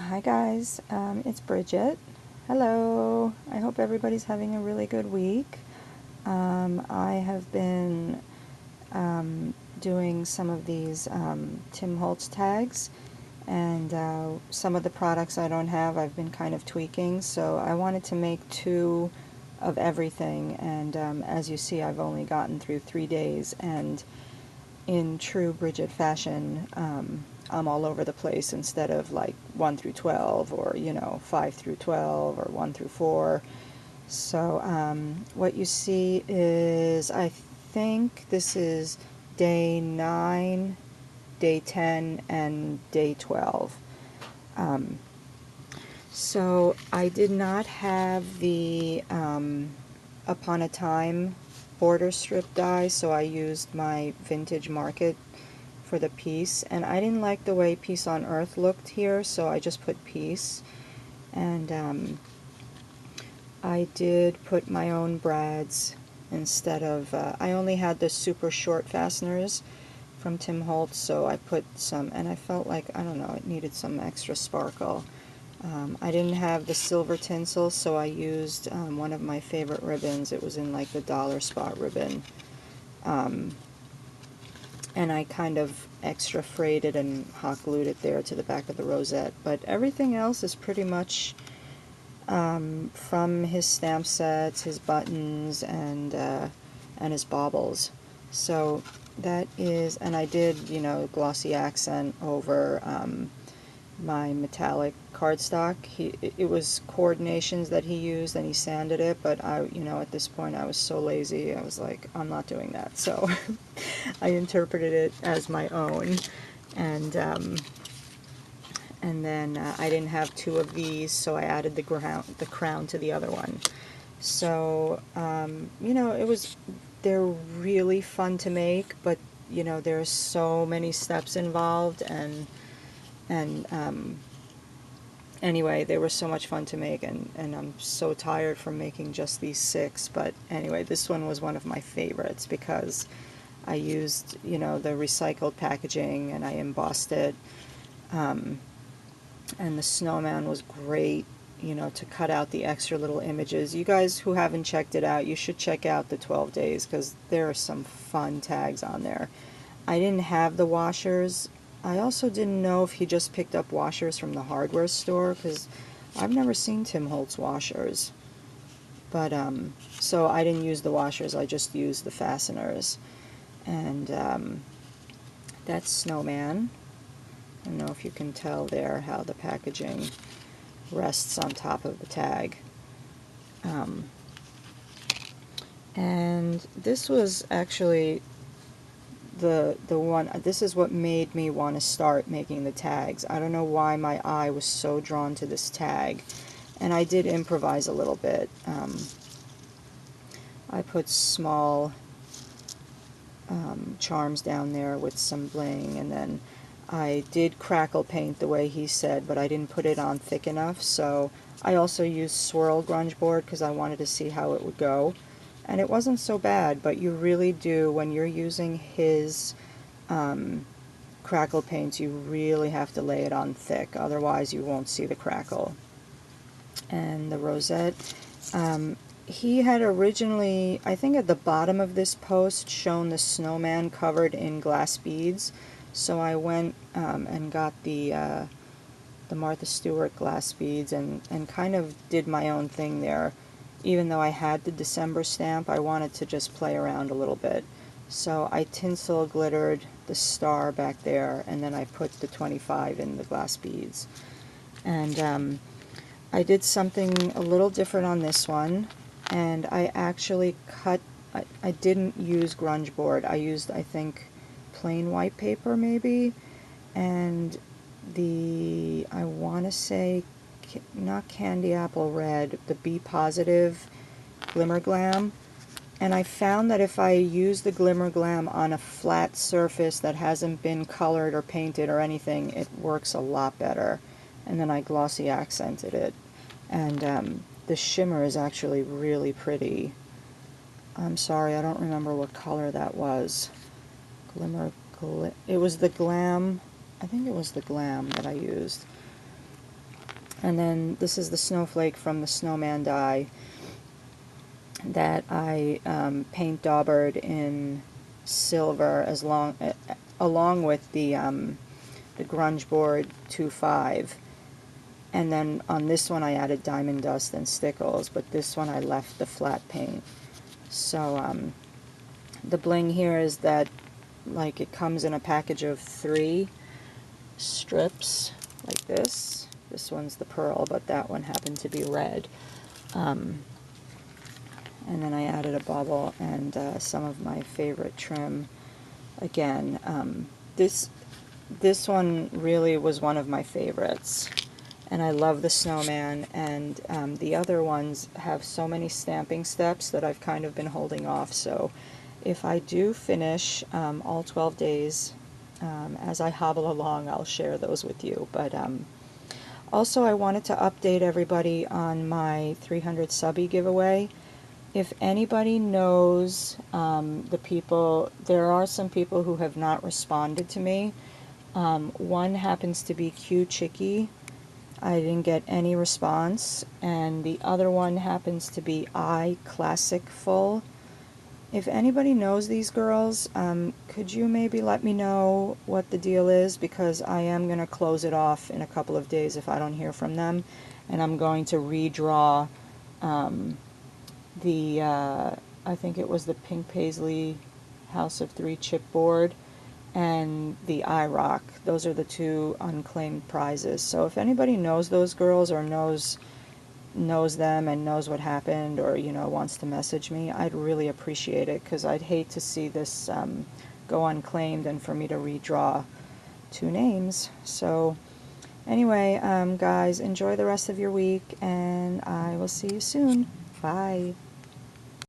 Hi guys, it's Bridget. Hello. I hope everybody's having a really good week. I have been doing some of these Tim Holtz tags, and some of the products I don't have I've been kind of tweaking, so I wanted to make two of everything, and as you see, I've only gotten through 3 days, and in true Bridget fashion, I'm all over the place instead of like 1 through 12 or 5 through 12 or 1 through 4. So what you see is, I think this is day 9, day 10, and day 12. So I did not have the Upon a Time border strip die, so I used my Vintage Market for the piece, and I didn't like the way Peace on Earth looked here, so I just put Peace. And I did put my own brads instead of, I only had the super short fasteners from Tim Holtz, so I put some, and I felt like, I don't know, it needed some extra sparkle. I didn't have the silver tinsel, so I used one of my favorite ribbons. It was in like the dollar spot ribbon. And I kind of extra frayed it and hot glued it there to the back of the rosette. But everything else is pretty much from his stamp sets, his buttons, and his baubles. So that is, and I did, glossy accent over my metallic cardstock. It was coordinations that he used, and he sanded it, but at this point I was so lazy, I was like, I'm not doing that. So I interpreted it as my own, and then I didn't have two of these, so I added the crown to the other one. So they're really fun to make, but there's so many steps involved, and anyway, they were so much fun to make, and I'm so tired from making just these 6. But anyway, this one was one of my favorites because I used, the recycled packaging, and I embossed it. And the snowman was great, to cut out the extra little images. You guys who haven't checked it out, you should check out the 12 days because there are some fun tags on there. I didn't have the washers. I also didn't know if he just picked up washers from the hardware store, because I've never seen Tim Holtz washers. But so I didn't use the washers, I just used the fasteners. And that's Snowman. I don't know if you can tell there how the packaging rests on top of the tag. And this was actually the one, this is what made me want to start making the tags. I don't know why my eye was so drawn to this tag, and I did improvise a little bit. I put small charms down there with some bling, and then I did crackle paint the way he said, but I didn't put it on thick enough, so I also used swirl grunge board because I wanted to see how it would go. And it wasn't so bad, but you really do, when you're using his crackle paints, you really have to lay it on thick, otherwise you won't see the crackle. And the rosette, he had originally, I think at the bottom of this post, shown the snowman covered in glass beads, so I went and got the Martha Stewart glass beads and kind of did my own thing there. Even though I had the December stamp, I wanted to just play around a little bit. So I tinsel glittered the star back there, and then I put the 25 in the glass beads. And I did something a little different on this one, and I actually cut, I didn't use grunge board. I used, I think, plain white paper maybe, and I want to say, not Candy Apple Red, the Be Positive Glimmer Glam. And I found that if I use the Glimmer Glam on a flat surface that hasn't been colored or painted or anything, it works a lot better. And then I glossy accented it. And the shimmer is actually really pretty. I'm sorry, I don't remember what color that was. It was the Glam, I think it was the Glam that I used. And then this is the snowflake from the snowman die that I paint daubered in silver along with the grunge board 2.5. And then on this one I added diamond dust and stickles, but this one I left the flat paint. So the bling here is that, like, it comes in a package of 3 strips like this. This one's the pearl, but that one happened to be red. And then I added a bauble and some of my favorite trim. Again, this one really was one of my favorites, and I love the snowman, and the other ones have so many stamping steps that I've kind of been holding off. So if I do finish all 12 days, as I hobble along, I'll share those with you. But also I wanted to update everybody on my 300 subby giveaway. If anybody knows the people, there are some people who have not responded to me. One happens to be Q Chicky. I didn't get any response. And the other one happens to be I Classic Full. If anybody knows these girls, could you maybe let me know what the deal is? Because I am going to close it off in a couple of days if I don't hear from them. And I'm going to redraw I think it was the Pink Paisley House of 3 chipboard and the iRock. Those are the 2 unclaimed prizes. So if anybody knows those girls or knows them and knows what happened, or wants to message me, I'd really appreciate it, because I'd hate to see this go unclaimed and for me to redraw 2 names. So anyway, guys, enjoy the rest of your week, and I will see you soon. Bye.